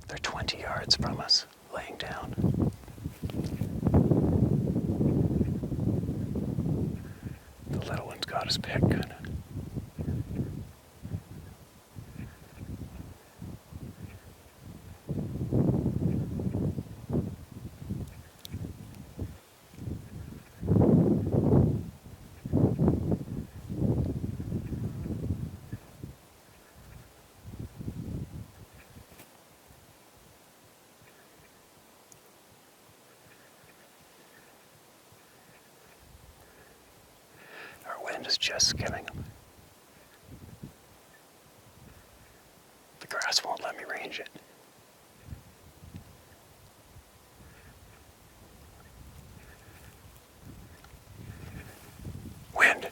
They're 20 yards from us, laying down. The little one's got his pick, kind of. Our wind is just skimming them. The grass won't let me range it. Wind.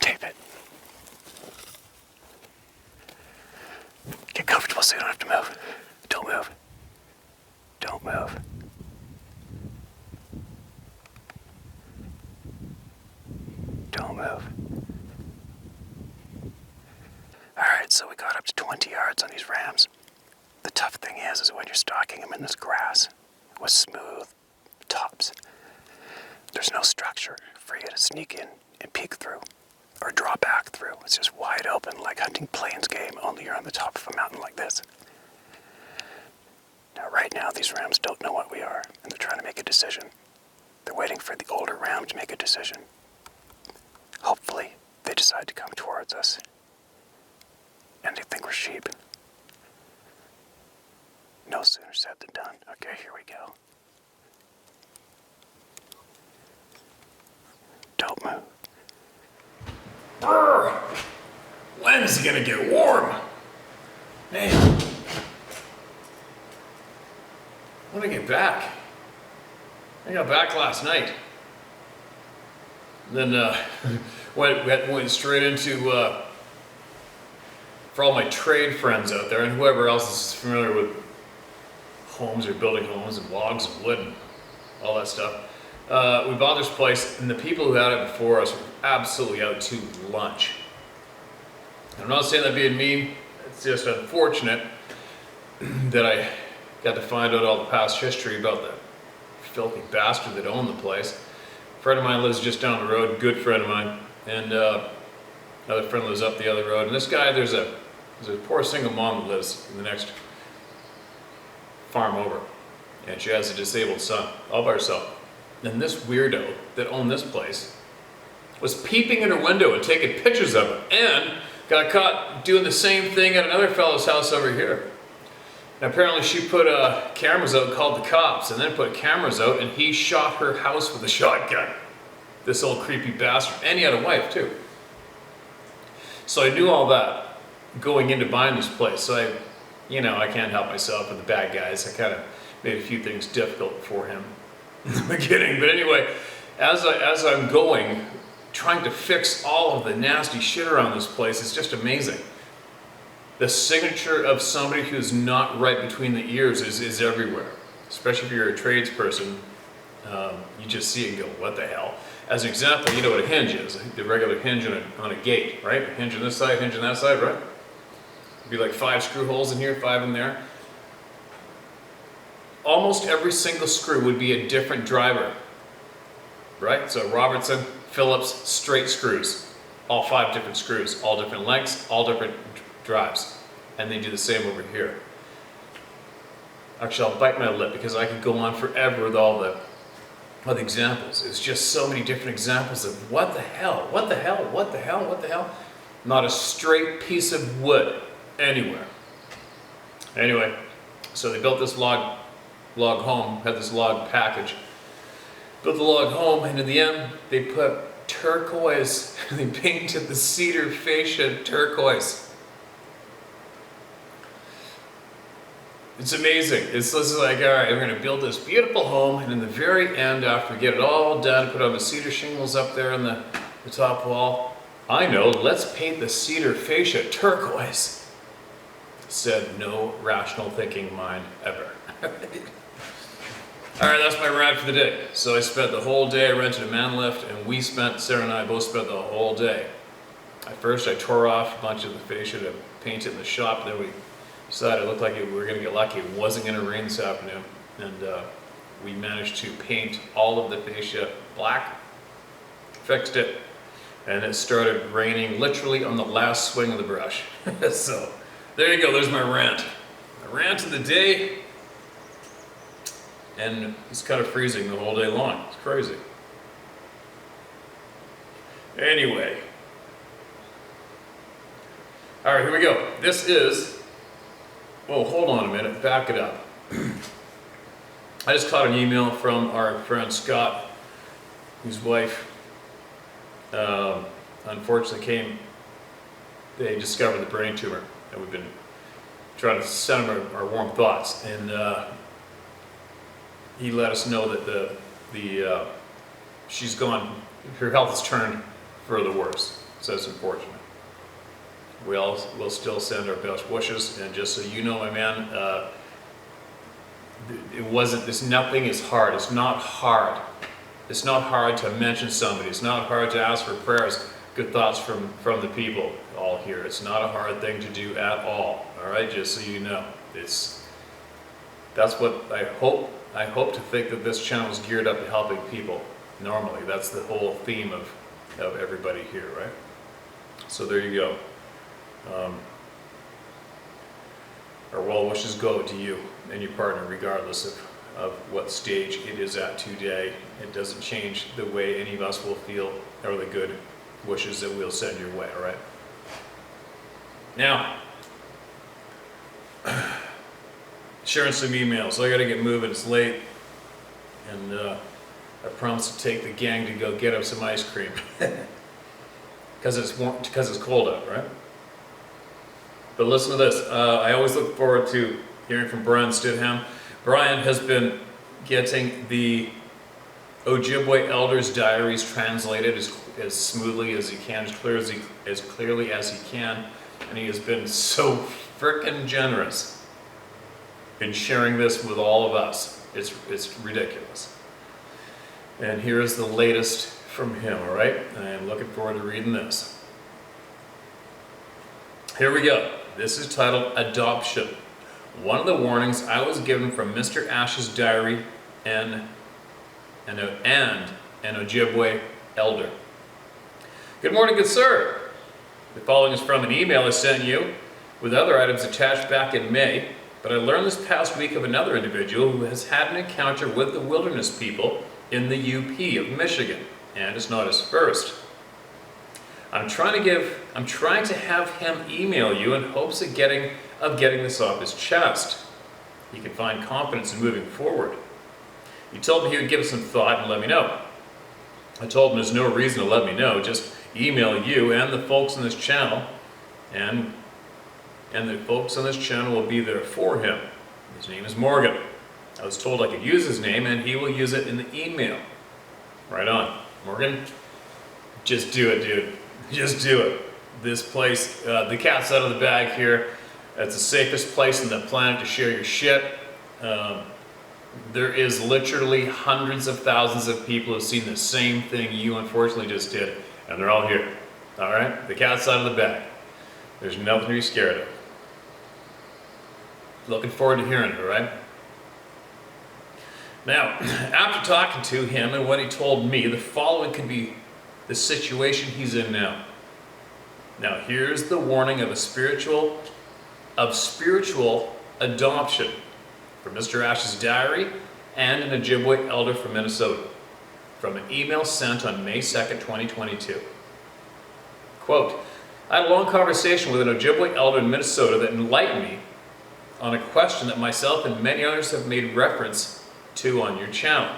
Tape it. Get comfortable so you don't have to move. Don't move. Don't move. Don't move. Alright, so we got up to 20 yards on these rams. The tough thing is when you're stalking them in this grass with smooth tops, there's no structure for you to sneak in and peek through or draw back through. It's just wide open, like hunting plains game, only you're on the top of a mountain like this. Now, right now, these rams don't know what we are, and they're trying to make a decision. They're waiting for the older ram to make a decision. Hopefully, they decide to come towards us, and they think we're sheep. No sooner said than done. Okay, here we go. Don't move. Brr! When is it gonna get warm? Man. When did I get back? I got back last night. Then went straight into, for all my trade friends out there and whoever else is familiar with homes or building homes and logs and wood and all that stuff. We bought this place, and the people who had it before us were absolutely out to lunch. I'm not saying that being mean, it's just unfortunate that I got to find out all the past history about the filthy bastard that owned the place. A friend of mine lives just down the road, good friend of mine, and another friend lives up the other road. And this guy, there's a poor single mom that lives in the next farm over, and she has a disabled son, all by herself. And this weirdo that owned this place was peeping in her window and taking pictures of it, and got caught doing the same thing at another fellow's house over here. And apparently she put cameras out, called the cops, and then put cameras out, and he shot her house with a shotgun. This old creepy bastard. And he had a wife too. So I knew all that going into buying this place. So I can't help myself with the bad guys. I kind of made a few things difficult for him in the beginning. But anyway, as I'm going, trying to fix all of the nasty shit around this place, it's just amazing. The signature of somebody who's not right between the ears is everywhere. Especially if you're a tradesperson, you just see it and go, what the hell? As an example, you know what a hinge is. The regular hinge on a gate, right? A hinge on this side, hinge on that side, right? It'd be like 5 screw holes in here, 5 in there. Almost every single screw would be a different driver, right? So Robertson, Phillips, straight screws. All 5 different screws, all different lengths, all different drives. And they do the same over here. Actually, I'll bite my lip because I could go on forever with all the examples. It's just so many different examples of what the hell, what the hell, what the hell, what the hell. Not a straight piece of wood anywhere. Anyway, so they built this log home, had this log package. Built the log home, and in the end, they put turquoise, they painted the cedar fascia turquoise. It's amazing. It's just like, all right, we're going to build this beautiful home, and in the very end, after we get it all done, put on the cedar shingles up there on the top wall, I know, let's paint the cedar fascia turquoise. Said no rational thinking mind ever. All right, that's my ride for the day. So I spent the whole day, I rented a man lift, and Sarah and I both spent the whole day At first I tore off a bunch of the fascia to paint it in the shop, then we decided it looked like we were going to get lucky. It wasn't going to rain this afternoon, and we managed to paint all of the fascia black, fixed it, and it started raining literally on the last swing of the brush. So there you go, there's my rant. My rant of the day, and it's kind of freezing the whole day long. It's crazy. Anyway. All right, here we go. This is, oh, hold on a minute, back it up. I just caught an email from our friend Scott, whose wife unfortunately they discovered the brain tumor, and we've been trying to send him our warm thoughts, and he let us know that she's gone, her health has turned for the worse, so it's unfortunate. We'll still send our best wishes, and just so you know, my man, nothing is hard. It's not hard. It's not hard to mention somebody. It's not hard to ask for prayers, good thoughts from the people all here. It's not a hard thing to do at all. All right, just so you know, that's what I hope. I hope to think that this channel is geared up to helping people. Normally, that's the whole theme of everybody here, right? So there you go. Our well wishes go to you and your partner, regardless of what stage it is at today. It doesn't change the way any of us will feel, or the good wishes that we'll send your way, all right? Now, sharing some emails. I gotta get moving, it's late, and I promised to take the gang to go get up some ice cream. Because it's cold out, right? But listen to this. I always look forward to hearing from Brian Stidham. Brian has been getting the Ojibwe elders' diaries translated as smoothly as he can, as clearly as he can, and he has been so frickin' generous in sharing this with all of us. It's ridiculous. And here's the latest from him, all right? I am looking forward to reading this. Here we go. This is titled Adoption. One of the warnings I was given from Mr. Ash's diary and an Ojibwe elder. Good morning, good sir. The following is from an email I sent you with other items attached back in May, but I learned this past week of another individual who has had an encounter with the wilderness people in the UP of Michigan, and it's not his first. I'm trying to have him email you in hopes of getting this off his chest. He can find confidence in moving forward. He told me he would give it some thought and let me know. I told him there's no reason to let me know, just email you and the folks on this channel, and the folks on this channel will be there for him. His name is Morgan. I was told I could use his name and he will use it in the email. Right on. Morgan, just do it, dude. Just do it. This place, the cat's out of the bag here. It's the safest place on the planet to share your shit. There is literally hundreds of thousands of people who have seen the same thing you unfortunately just did, and they're all here. All right? The cat's out of the bag. There's nothing to be scared of. Looking forward to hearing it, all right? Now, after talking to him and what he told me, the following could be the situation he's in now. Now, here's the warning of spiritual adoption from Mr. Ash's diary and an Ojibwe elder from Minnesota, from an email sent on May 2nd, 2022. Quote, I had a long conversation with an Ojibwe elder in Minnesota that enlightened me on a question that myself and many others have made reference to on your channel.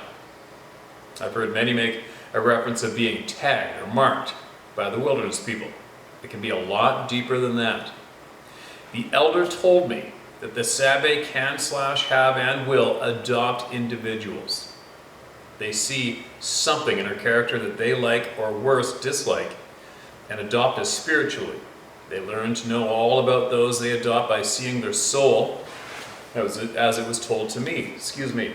I've heard many make a reference of being tagged or marked by the wilderness people. It can be a lot deeper than that. The elder told me that the Sabe can / have and will adopt individuals. They see something in our character that they like or worse dislike and adopt us spiritually. They learn to know all about those they adopt by seeing their soul, as it was told to me. Excuse me.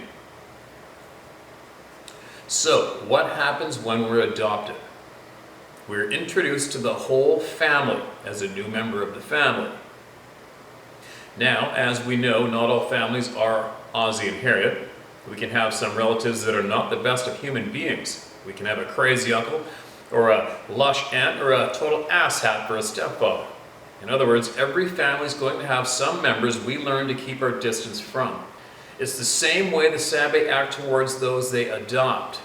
So, what happens when we're adopted? We're introduced to the whole family as a new member of the family. Now, as we know, not all families are Ozzie and Harriet. We can have some relatives that are not the best of human beings. We can have a crazy uncle, or a lush aunt, or a total asshat for a stepfather. In other words, every family is going to have some members we learn to keep our distance from. It's the same way the Sabe act towards those they adopt.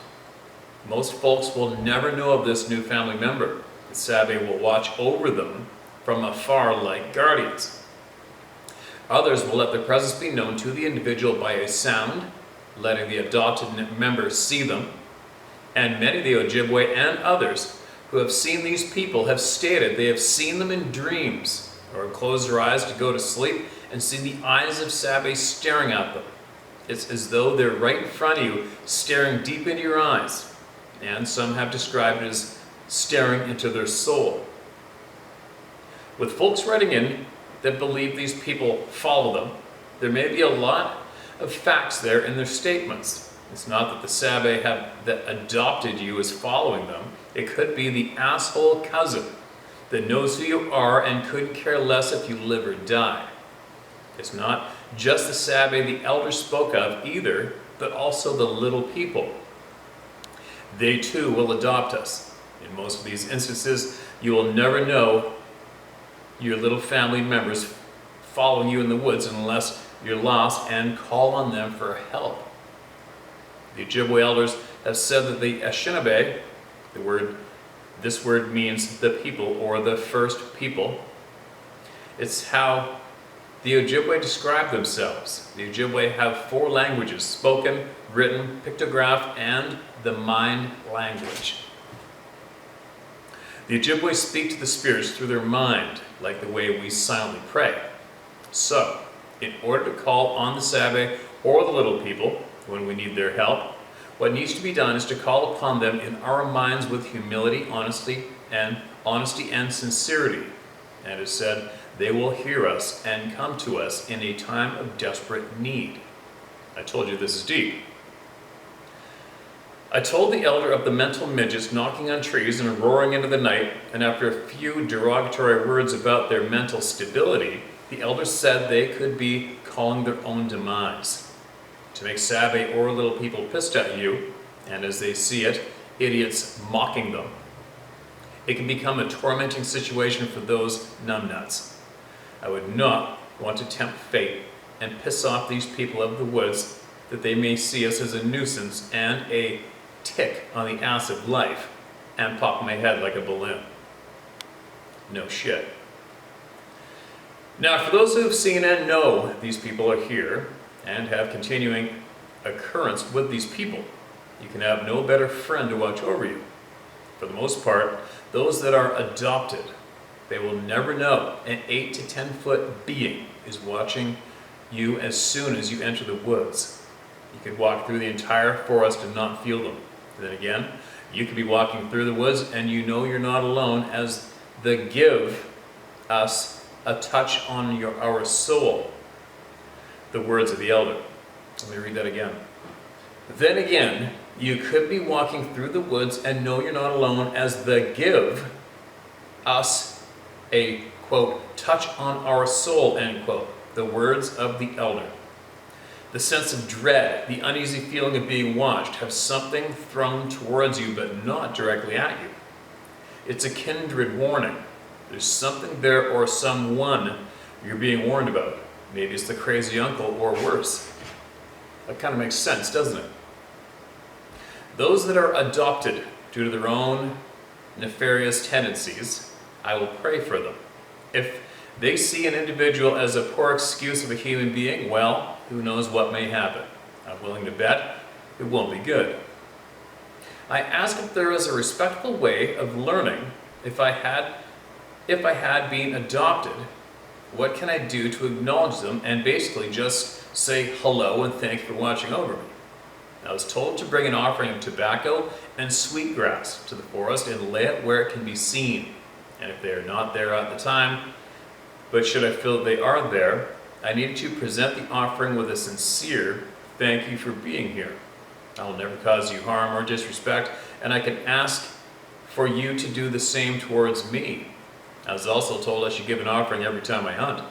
Most folks will never know of this new family member. The Sabe will watch over them from afar like guardians. Others will let their presence be known to the individual by a sound, letting the adopted member see them. And many of the Ojibwe and others who have seen these people have stated they have seen them in dreams, or close their eyes to go to sleep and see the eyes of Sabe staring at them. It's as though they're right in front of you, staring deep into your eyes. And some have described it as staring into their soul. With folks writing in that believe these people follow them, there may be a lot of facts there in their statements. It's not that the Sabe that adopted you is following them. It could be the asshole cousin that knows who you are and couldn't care less if you live or die. It's not just the Sabe the elder spoke of either, but also the little people. They too will adopt us. In most of these instances, you will never know your little family members following you in the woods unless you're lost and call on them for help. The Ojibwe elders have said that the Anishinaabe, this word means the people or the first people. It's how the Ojibwe describe themselves. The Ojibwe have 4 languages: spoken, written, pictograph, and the mind language. The Ojibwe speak to the spirits through their mind, like the way we silently pray. So, in order to call on the Sabe or the little people when we need their help, what needs to be done is to call upon them in our minds with humility, honesty and sincerity. And as said, they will hear us and come to us in a time of desperate need. I told you this is deep. I told the elder of the mental midgets knocking on trees and roaring into the night, and after a few derogatory words about their mental stability, the elder said they could be calling their own demise. To make Sabe or little people pissed at you, and as they see it, idiots mocking them. It can become a tormenting situation for those numbnuts. I would not want to tempt fate and piss off these people of the woods that they may see us as a nuisance and a tick on the ass of life and pop my head like a balloon. No shit. Now, for those who have seen and know these people are here and have continuing occurrence with these people, you can have no better friend to watch over you. For the most part, those that are adopted, they will never know an 8 to 10 foot being is watching you as soon as you enter the woods. You could walk through the entire forest and not feel them. And then again, you could be walking through the woods and you know you're not alone as they give us a touch on our soul. The words of the elder. Let me read that again. Then again, you could be walking through the woods and know you're not alone as they give us a, quote, touch on our soul, end quote. The words of the elder. The sense of dread, the uneasy feeling of being watched, have something thrown towards you but not directly at you. It's a kindred warning. There's something there or someone you're being warned about. Maybe it's the crazy uncle or worse. That kind of makes sense, doesn't it? Those that are adopted due to their own nefarious tendencies, I will pray for them. If they see an individual as a poor excuse of a human being, well, who knows what may happen. I'm willing to bet it won't be good. I ask if there is a respectful way of learning if I had been adopted, what can I do to acknowledge them and basically just say hello and thank you for watching over me? I was told to bring an offering of tobacco and sweetgrass to the forest and lay it where it can be seen. And if they are not there at the time, but should I feel they are there, I needed to present the offering with a sincere thank you for being here. I will never cause you harm or disrespect, and I can ask for you to do the same towards me. I was also told I should give an offering every time I hunt,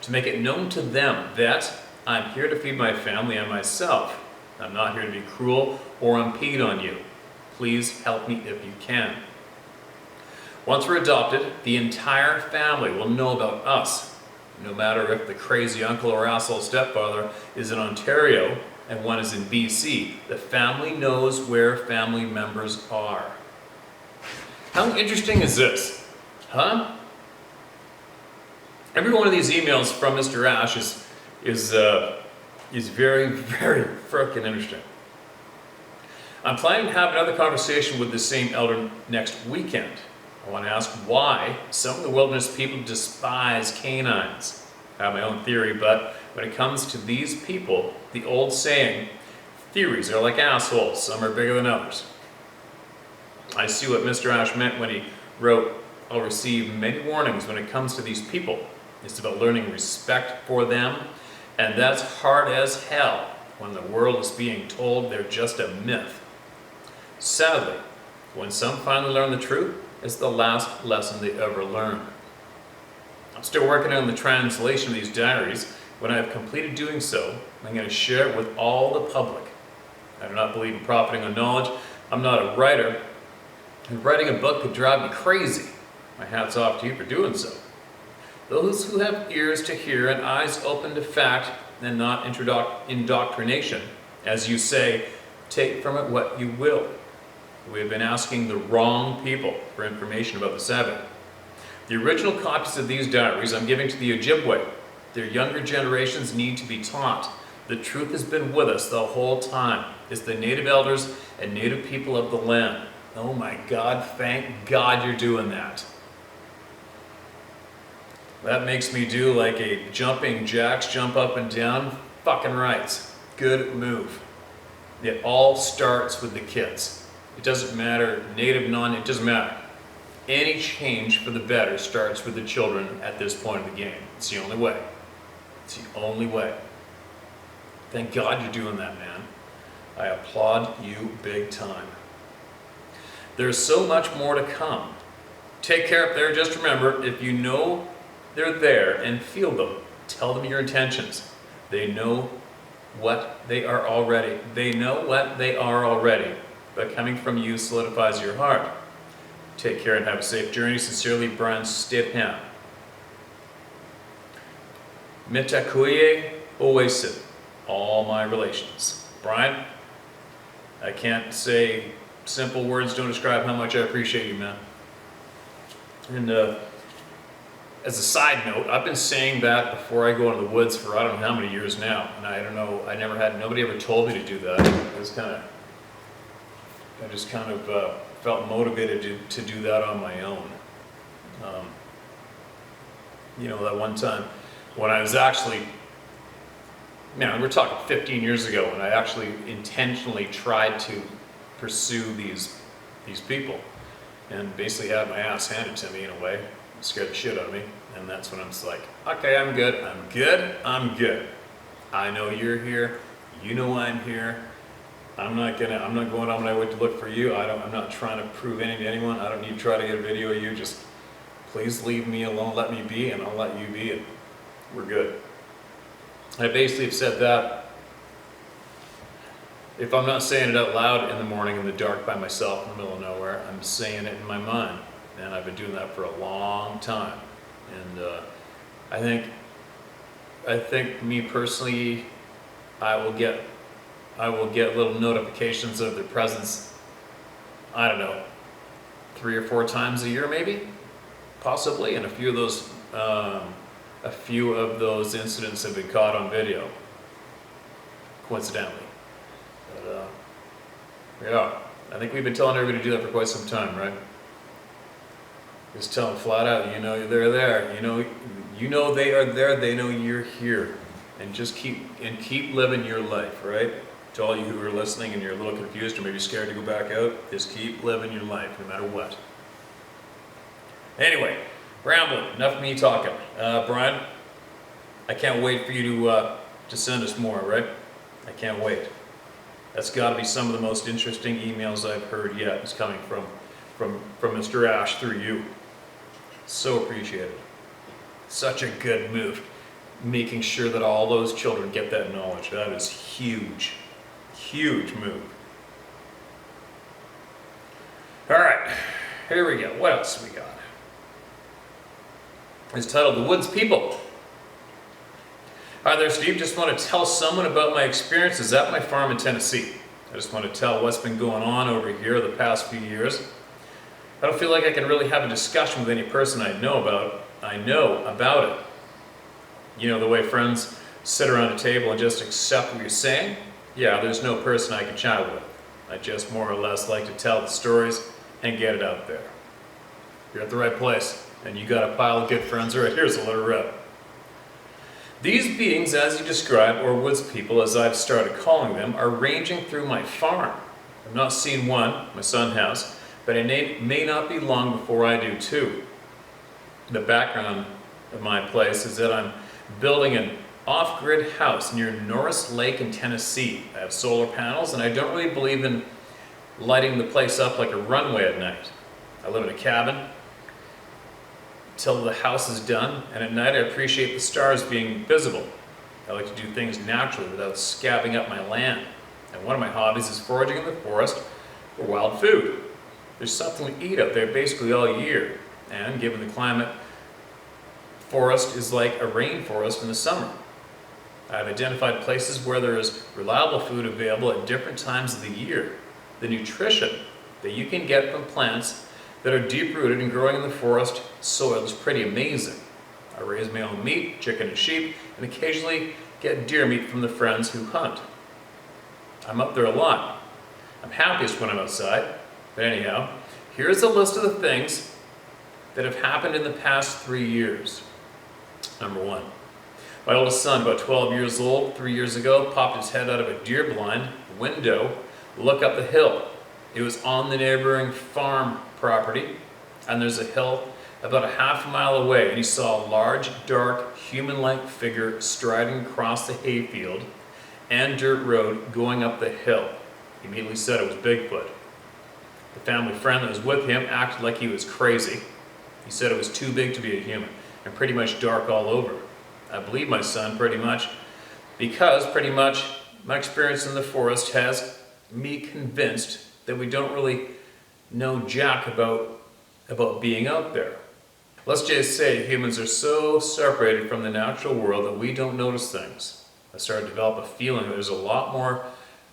to make it known to them that I'm here to feed my family and myself. I'm not here to be cruel or impede on you. Please help me if you can. Once we're adopted, the entire family will know about us. No matter if the crazy uncle or asshole stepfather is in Ontario and one is in BC, the family knows where family members are. How interesting is this? Huh? Every one of these emails from Mr. Ash is very, very frickin' interesting. I'm planning to have another conversation with the same elder next weekend. I want to ask why some of the wilderness people despise canines. I have my own theory, but when it comes to these people, the old saying, theories are like assholes, some are bigger than others. I see what Mr. Ash meant when he wrote, I'll receive many warnings when it comes to these people. It's about learning respect for them, and that's hard as hell when the world is being told they're just a myth. Sadly, when some finally learn the truth, it's the last lesson they ever learn. I'm still working on the translation of these diaries. When I have completed doing so, I'm going to share it with all the public. I do not believe in profiting on knowledge. I'm not a writer, and writing a book could drive me crazy. My hat's off to you for doing so. Those who have ears to hear and eyes open to fact and not indoctrination, as you say, take from it what you will. We have been asking the wrong people for information about the Sabbath. The original copies of these diaries I'm giving to the Ojibwe. Their younger generations need to be taught. The truth has been with us the whole time. It's the native elders and native people of the land. Oh my God, thank God you're doing that. That makes me do like a jumping jacks, jump up and down. Fucking rights. Good move. It all starts with the kids. It doesn't matter, native, non, it doesn't matter. Any change for the better starts with the children at this point of the game. It's the only way. It's the only way. Thank God you're doing that, man. I applaud you big time. There's so much more to come. Take care up there. Just remember, if you know they're there and feel them, tell them your intentions. They know what they are already. They know what they are already. But coming from you solidifies your heart. Take care and have a safe journey. Sincerely, Brian Stephan. Mitakuye Oasis. All my relations. Brian, I can't say simple words don't describe how much I appreciate you, man. And as a side note, I've been saying that before I go into the woods for I don't know how many years now. And I don't know, nobody ever told me to do that. I just kind of felt motivated to do that on my own. That one time when I was actually, man, we're talking 15 years ago, when I actually intentionally tried to pursue these people and basically had my ass handed to me in a way. It scared the shit out of me. And that's when I'm just like, okay, I'm good. I know you're here. You know I'm here. I'm not going on my way to look for you. I'm not trying to prove anything to anyone. I don't need to try to get a video of you. Just please leave me alone. Let me be, and I'll let you be, and we're good. I basically have said that if I'm not saying it out loud in the morning in the dark by myself in the middle of nowhere, I'm saying it in my mind. And I've been doing that for a long time. And I think me personally, I will get little notifications of their presence, I don't know, 3 or 4 times a year maybe, possibly, and a few of those incidents have been caught on video, coincidentally. But yeah, I think we've been telling everybody to do that for quite some time, right? Just tell them flat out, they're there, you know they are there, they know you're here, and just keep living your life, right? To all you who are listening and you're a little confused or maybe scared to go back out, just keep living your life no matter what. Anyway, rambling, enough of me talking. Brian, I can't wait for you to send us more, right? I can't wait. That's got to be some of the most interesting emails I've heard yet. It's coming from from Mr. Ash through you. So appreciated. Such a good move. Making sure that all those children get that knowledge. That is huge. Huge move. All right, here we go. What else we got? It's titled The Woods People. Hi there, Steve. Just want to tell someone about my experiences at my farm in Tennessee. I just want to tell what's been going on over here the past few years. I don't feel like I can really have a discussion with any person I know about it. You know, the way friends sit around a table and just accept what you're saying? Yeah, there's no person I can chat with. I just more or less like to tell the stories and get it out there. You're at the right place, and you got a pile of good friends right here, so let her rip. These beings, as you describe, or woods people, as I've started calling them, are ranging through my farm. I've not seen one, my son has, but it may not be long before I do too. The background of my place is that I'm building an off-grid house near Norris Lake in Tennessee. I have solar panels, and I don't really believe in lighting the place up like a runway at night. I live in a cabin till the house is done, and at night I appreciate the stars being visible. I like to do things naturally without scabbing up my land. And one of my hobbies is foraging in the forest for wild food. There's something to eat out there basically all year, and given the climate, forest is like a rainforest in the summer. I've identified places where there is reliable food available at different times of the year. The nutrition that you can get from plants that are deep-rooted and growing in the forest soil is pretty amazing. I raise my own meat, chicken and sheep, and occasionally get deer meat from the friends who hunt. I'm up there a lot. I'm happiest when I'm outside. But anyhow, here's a list of the things that have happened in the past 3 years. Number 1. My oldest son, about 12 years old, 3 years ago, popped his head out of a deer blind window to look up the hill. It was on the neighboring farm property, and there's a hill about a half a mile away, and he saw a large, dark, human-like figure striding across the hayfield and dirt road going up the hill. He immediately said it was Bigfoot. The family friend that was with him acted like he was crazy. He said it was too big to be a human and pretty much dark all over. I believe my son pretty much because pretty much my experience in the forest has me convinced that we don't really know jack about being out there. Let's just say humans are so separated from the natural world that we don't notice things. I started to develop a feeling that there's a lot more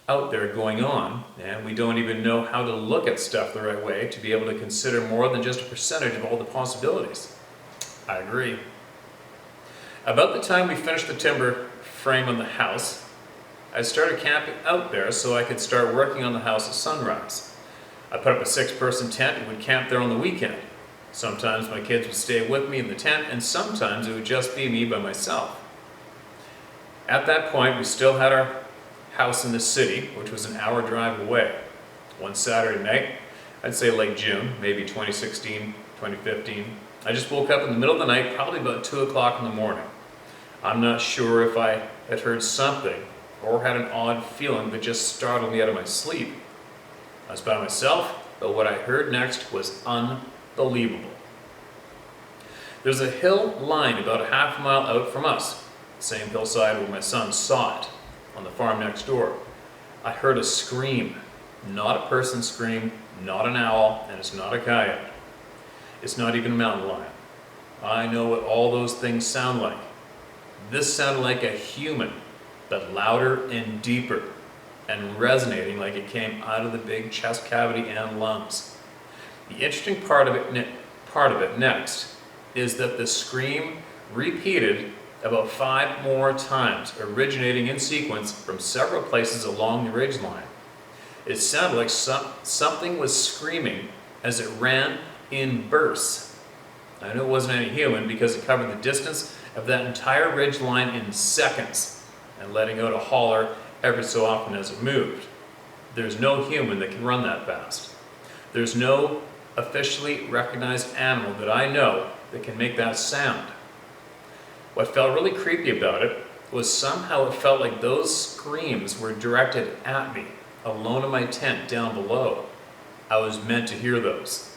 out there going on, and we don't even know how to look at stuff the right way to be able to consider more than just a percentage of all the possibilities. I agree. About the time we finished the timber frame on the house, I started camping out there so I could start working on the house at sunrise. I put up a 6-person tent and would camp there on the weekend. Sometimes my kids would stay with me in the tent, and sometimes it would just be me by myself. At that point, we still had our house in the city, which was an hour drive away. One Saturday night, I'd say late June, maybe 2016, 2015, I just woke up in the middle of the night, probably about 2 o'clock in the morning. I'm not sure if I had heard something or had an odd feeling that just startled me out of my sleep. I was by myself, but what I heard next was unbelievable. There's a hill line about a half a mile out from us, the same hillside where my son saw it, on the farm next door. I heard a scream, not a person scream, not an owl, and it's not a coyote. It's not even a mountain lion. I know what all those things sound like. This sounded like a human, but louder and deeper, and resonating like it came out of the big chest cavity and lungs. The interesting part of it next is that the scream repeated about 5 more times, originating in sequence from several places along the ridgeline. It sounded like something was screaming as it ran in bursts. I knew it wasn't any human because it covered the distance of that entire ridgeline in seconds and letting out a holler every so often as it moved. There's no human that can run that fast. There's no officially recognized animal that I know that can make that sound. What felt really creepy about it was somehow it felt like those screams were directed at me, alone in my tent down below. I was meant to hear those.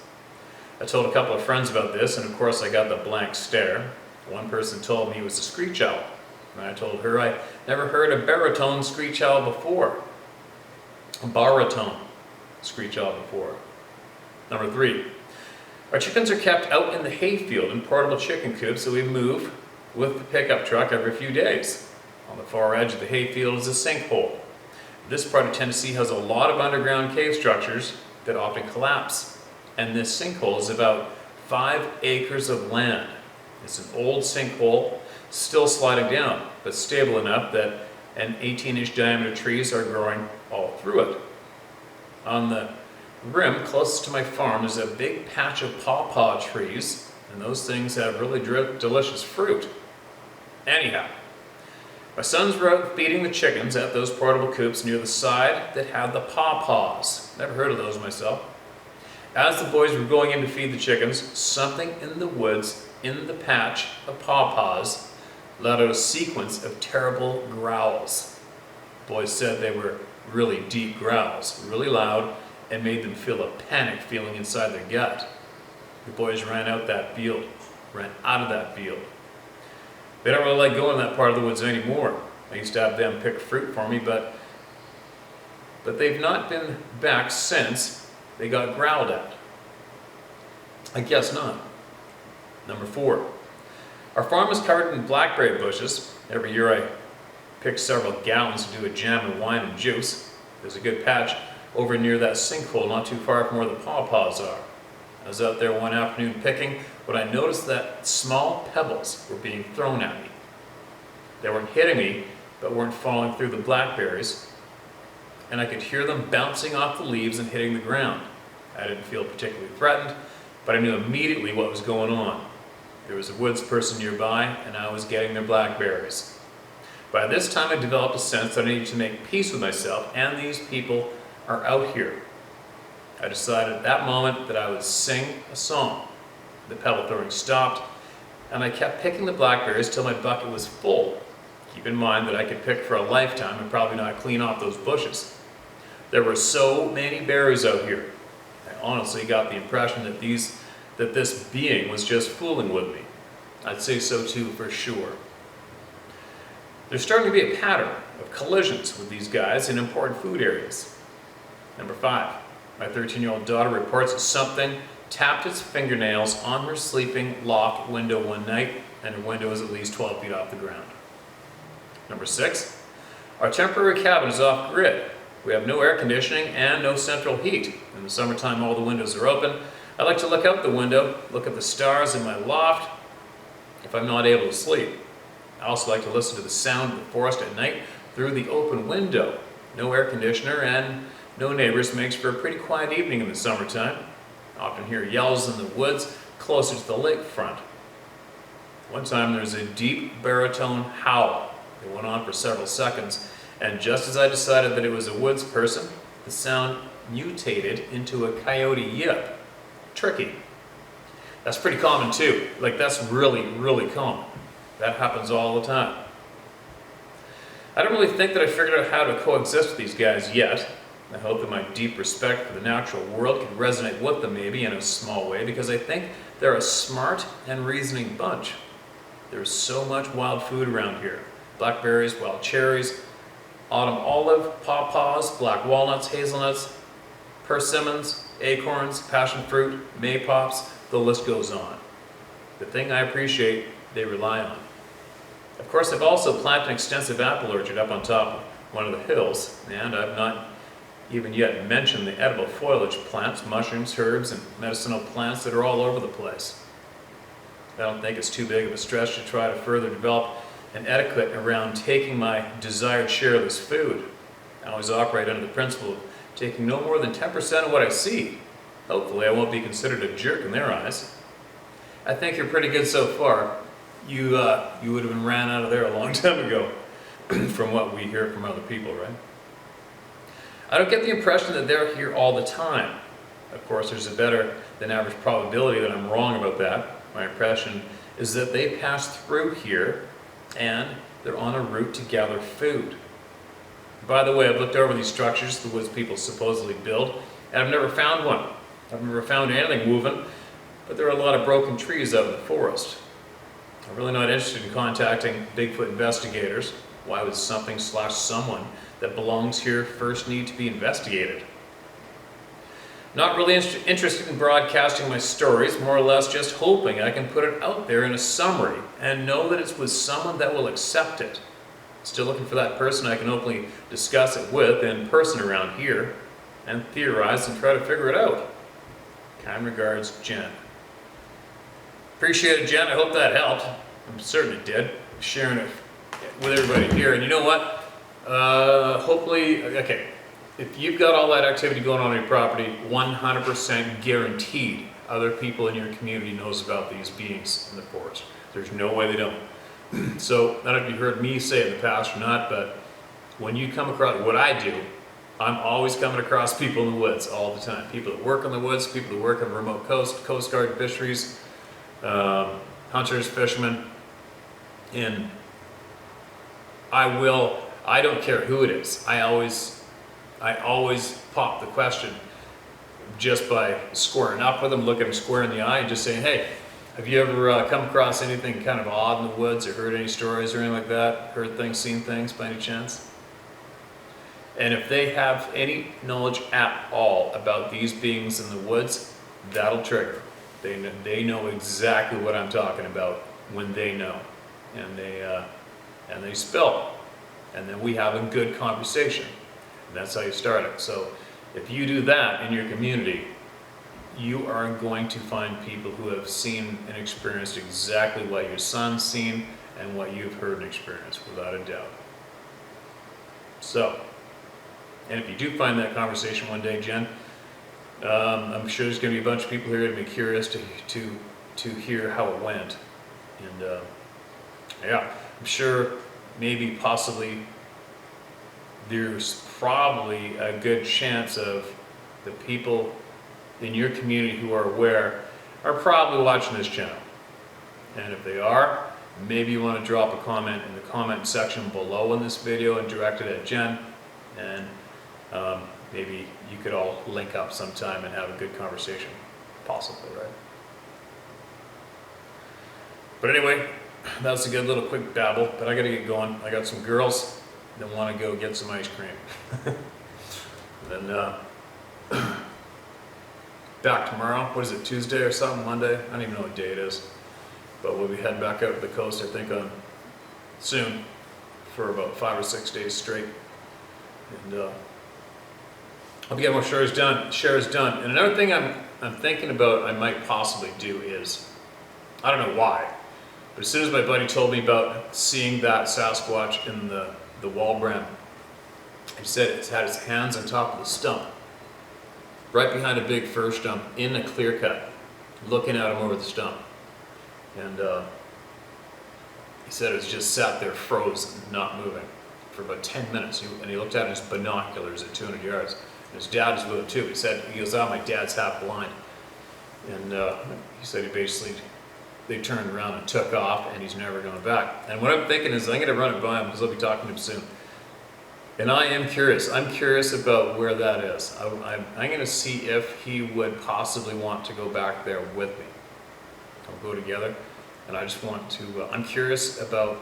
I told a couple of friends about this, and of course I got the blank stare. One person told me he was a screech owl, and I told her I never heard a baritone screech owl before. A baritone screech owl before. Number 3, our chickens are kept out in the hayfield in portable chicken coops that we move with the pickup truck every few days. On the far edge of the hayfield is a sinkhole. This part of Tennessee has a lot of underground cave structures that often collapse, and this sinkhole is about 5 acres of land. It's an old sinkhole, still sliding down, but stable enough that an 18-inch diameter trees are growing all through it. On the rim closest to my farm is a big patch of pawpaw trees, and those things have really delicious fruit. Anyhow, my sons were out feeding the chickens at those portable coops near the side that had the pawpaws. Never heard of those myself. As the boys were going in to feed the chickens, something in the woods in the patch of pawpaws let out a sequence of terrible growls. The boys said they were really deep growls, really loud, and made them feel a panic feeling inside their gut. The boys ran out of that field. They don't really like going that part of the woods anymore. I used to have them pick fruit for me, but they've not been back since they got growled at. I guess not. Number 4, our farm is covered in blackberry bushes. Every year I pick several gallons to do a jam of wine and juice. There's a good patch over near that sinkhole not too far from where the pawpaws are. I was out there one afternoon picking when I noticed that small pebbles were being thrown at me. They weren't hitting me, but weren't falling through the blackberries, and I could hear them bouncing off the leaves and hitting the ground. I didn't feel particularly threatened, but I knew immediately what was going on. There was a woods person nearby, and I was getting their blackberries. By this time I developed a sense that I needed to make peace with myself, and these people are out here. I decided at that moment that I would sing a song. The pebble throwing stopped, and I kept picking the blackberries till my bucket was full. Keep in mind that I could pick for a lifetime and probably not clean off those bushes. There were so many berries out here. I honestly got the impression that this being was just fooling with me. I'd say so too for sure. There's starting to be a pattern of collisions with these guys in important food areas. Number 5, my 13-year-old daughter reports something tapped its fingernails on her sleeping loft window one night, and her window is at least 12 feet off the ground. Number 6, our temporary cabin is off-grid. We have no air conditioning and no central heat. In the summertime, all the windows are open. I like to look out the window, look at the stars in my loft if I'm not able to sleep. I also like to listen to the sound of the forest at night through the open window. No air conditioner and no neighbors makes for a pretty quiet evening in the summertime. I often hear yells in the woods closer to the lakefront. One time there was a deep baritone howl. It went on for several seconds, and just as I decided that it was a woods person, the sound mutated into a coyote yip. Tricky. That's pretty common too. That's really, really common. That happens all the time. I don't really think that I figured out how to coexist with these guys yet. I hope that my deep respect for the natural world can resonate with them maybe in a small way, because I think they're a smart and reasoning bunch. There's so much wild food around here. Blackberries, wild cherries, autumn olive, pawpaws, black walnuts, hazelnuts, persimmons, acorns, passion fruit, maypops, the list goes on. The thing I appreciate, they rely on. Of course, I've also planted an extensive apple orchard up on top of one of the hills, and I've not even yet mentioned the edible foliage plants, mushrooms, herbs, and medicinal plants that are all over the place. I don't think it's too big of a stretch to try to further develop an etiquette around taking my desired share of this food. I always operate under the principle of taking no more than 10% of what I see. Hopefully I won't be considered a jerk in their eyes. I think you're pretty good so far. You would have been ran out of there a long time ago from what we hear from other people, right? I don't get the impression that they're here all the time. Of course, there's a better than average probability that I'm wrong about that. My impression is that they pass through here and they're on a route to gather food. By the way, I've looked over these structures the woods people supposedly build, and I've never found one. I've never found anything woven but there are a lot of broken trees out in the forest. I'm really not interested in contacting Bigfoot investigators. Why would something/someone that belongs here first need to be investigated? Not really interested in broadcasting my stories, more or less just hoping I can put it out there in a summary and know that it's with someone that will accept it. Still looking for that person I can openly discuss it with in person around here and theorize and try to figure it out. Kind regards, Jen. Appreciate it, Jen. I hope that helped. I'm certain it did. I'm sharing it with everybody here. And you know what? Hopefully, okay. If you've got all that activity going on your property, 100% guaranteed other people in your community knows about these beings in the forest. There's no way they don't. So, I don't know if you've heard me say it in the past or not, but when you come across, what I do, I'm always coming across people in the woods all the time. People that work in the woods, people that work on the remote Coast Guard fisheries, hunters, fishermen, and I don't care who it is. I always pop the question just by squaring up with them, looking them square in the eye and just saying, hey, have you ever come across anything kind of odd in the woods or heard any stories or anything like that? Heard things, seen things by any chance? And if they have any knowledge at all about these beings in the woods, that'll trigger. They know exactly what I'm talking about when they know. And they spill. And then we have a good conversation. And that's how you start it. So if you do that in your community, you are going to find people who have seen and experienced exactly what your son's seen and what you've heard and experienced, without a doubt. So, and if you do find that conversation one day, Jen, I'm sure there's going to be a bunch of people here to be curious to hear how it went. And yeah, I'm sure maybe possibly there's probably a good chance of the people in your community who are aware are probably watching this channel. And if they are, maybe you want to drop a comment in the comment section below in this video and direct it at Jen. And maybe you could all link up sometime and have a good conversation. Possibly, right? But anyway, that was a good little quick babble, but I gotta get going. I got some girls that want to go get some ice cream. Then back tomorrow. What is it, Tuesday or something? Monday? I don't even know what day it is. But we'll be heading back out to the coast, I think, soon for about 5 or 6 days straight. And I'll get more shares done. And another thing I'm thinking about I might possibly do is, I don't know why, but as soon as my buddy told me about seeing that Sasquatch in the wall bram, he said it's had its hands on top of the stump, right behind a big fir stump in a clear cut, looking at him over the stump. And he said it was just sat there frozen, not moving, for about 10 minutes. And he looked at his binoculars at 200 yards. And his dad was with him too. He goes, oh, my dad's half blind. And he said they turned around and took off, and he's never going back. And what I'm thinking is I'm going to run it by him because I'll be talking to him soon. And I am curious. I'm curious about where that is. I'm going to see if he would possibly want to go back there with me. I'll go together. And I just want to, I'm curious about,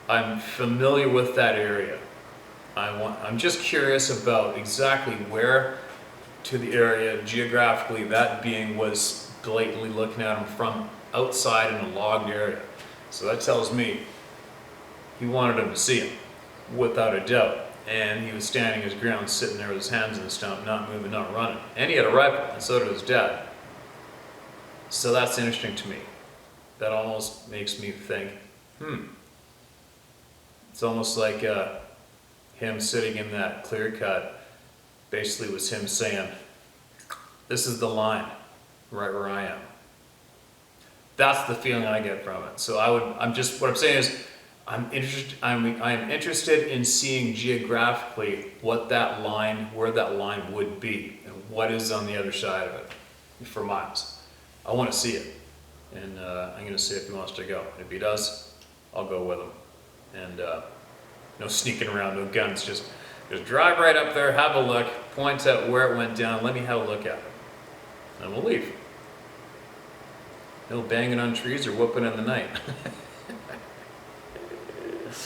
I'm familiar with that area. I'm just curious about exactly where to the area geographically that being was blatantly looking at him from outside in a logged area. So that tells me he wanted him to see him, without a doubt. And he was standing his ground, sitting there with his hands in the stump, not moving, not running. And he had a rifle, and so did his dad. So that's interesting to me. That almost makes me think, it's almost like him sitting in that clear cut basically was him saying, this is the line, right where I am. That's the feeling I get from it. So what I'm saying is, I'm interested in seeing geographically where that line would be, and what is on the other side of it for miles. I want to see it, and I'm going to see if he wants to go. If he does, I'll go with him. And no sneaking around, no guns, just drive right up there, have a look, point out where it went down, let me have a look at it, and we'll leave. No banging on trees or whooping in the night.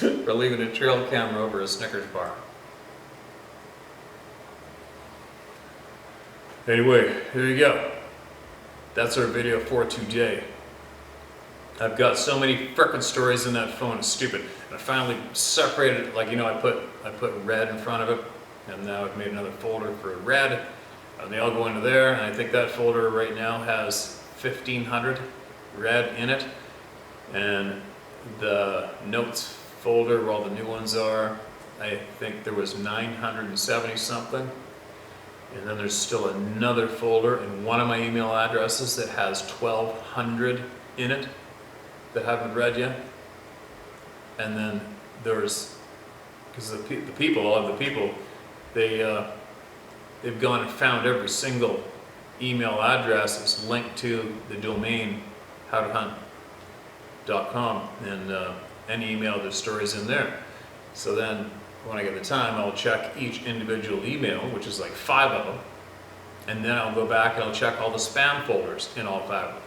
Or leaving a trail camera over a Snickers bar. Anyway, here you go. That's our video for today. I've got so many frickin' stories in that phone, it's stupid. And I finally separated it, like, you know, I put red in front of it, and now I've made another folder for red, and they all go into there, and I think that folder right now has 1,500 red in it, and the notes folder where all the new ones are, I think there was 970 something, and then there's still another folder in one of my email addresses that has 1,200 in it that haven't read yet. And then there's, because the people, all of the people, they've gone and found every single email address that's linked to the domain howtohunt.com, and any email, there's stories in there. So then when I get the time, I'll check each individual email, which is like 5 of them, and then I'll go back and I'll check all the spam folders in all 5 of them.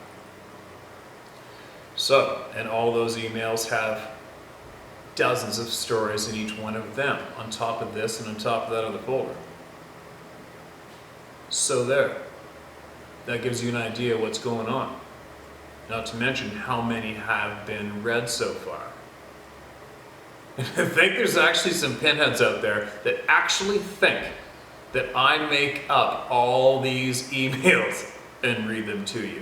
So, and all those emails have dozens of stories in each one of them, on top of this and on top of that other folder. So there, that gives you an idea what's going on. Not to mention how many have been read so far. I think there's actually some pinheads out there that actually think that I make up all these emails and read them to you.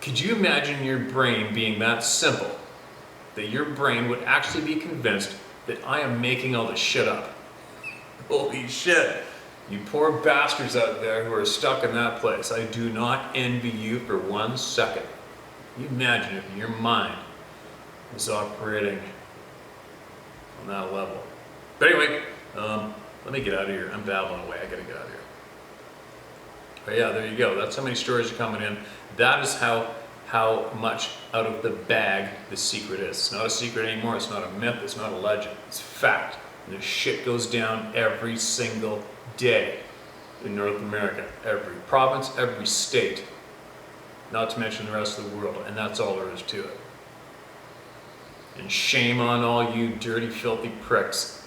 Could you imagine your brain being that simple, that your brain would actually be convinced that I am making all this shit up? Holy shit. You poor bastards out there who are stuck in that place. I do not envy you for 1 second. Can you imagine if your mind was operating on that level? But anyway, let me get out of here. I'm babbling away. I gotta get out of here. But yeah, there you go. That's how many stories are coming in. That is how much out of the bag the secret is. It's not a secret anymore. It's not a myth. It's not a legend. It's fact. And this shit goes down every single day in North America. Every province, every state. Not to mention the rest of the world. And that's all there is to it. And shame on all you dirty, filthy pricks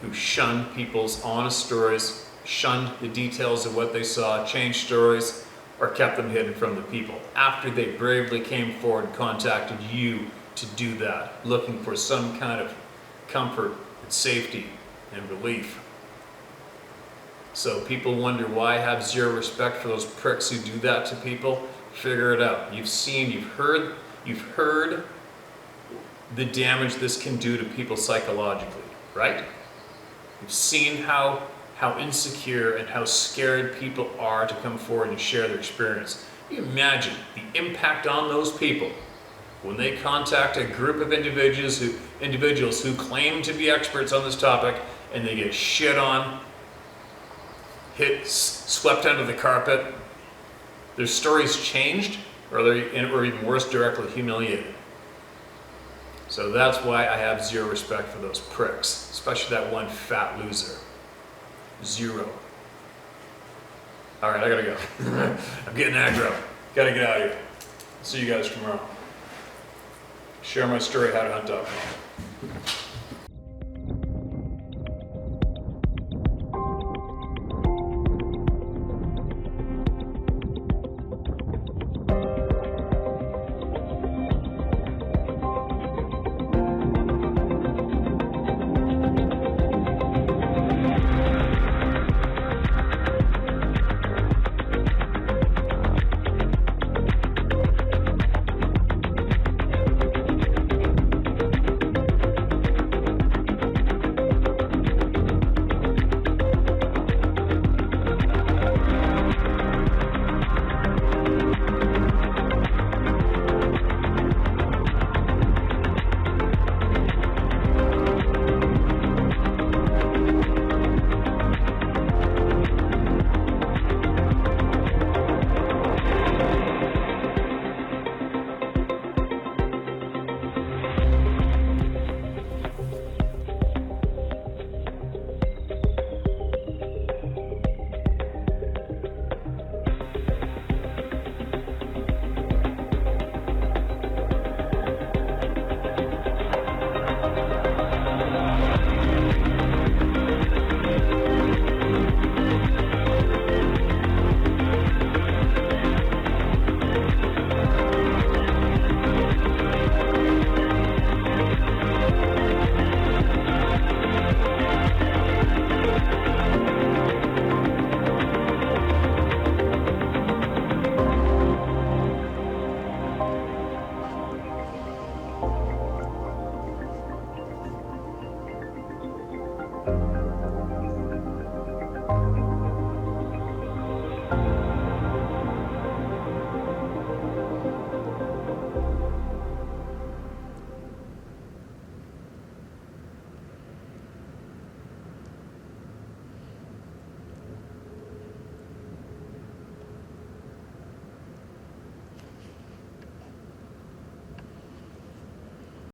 who shun people's honest stories, shunned the details of what they saw, changed stories, or kept them hidden from the people after they bravely came forward and contacted you to do that, looking for some kind of comfort and safety and relief. So people wonder why I have zero respect for those pricks who do that to people. Figure it out. You've seen, you've heard the damage this can do to people psychologically, right? You've seen how insecure and how scared people are to come forward and share their experience. You imagine the impact on those people when they contact a group of individuals who claim to be experts on this topic, and they get shit on, swept under the carpet. Their stories changed, or even worse, directly humiliated. So that's why I have zero respect for those pricks, especially that one fat loser. Zero. All right, I gotta go. I'm getting aggro. Gotta get out of here. See you guys tomorrow. Share my story, howtohunt.com.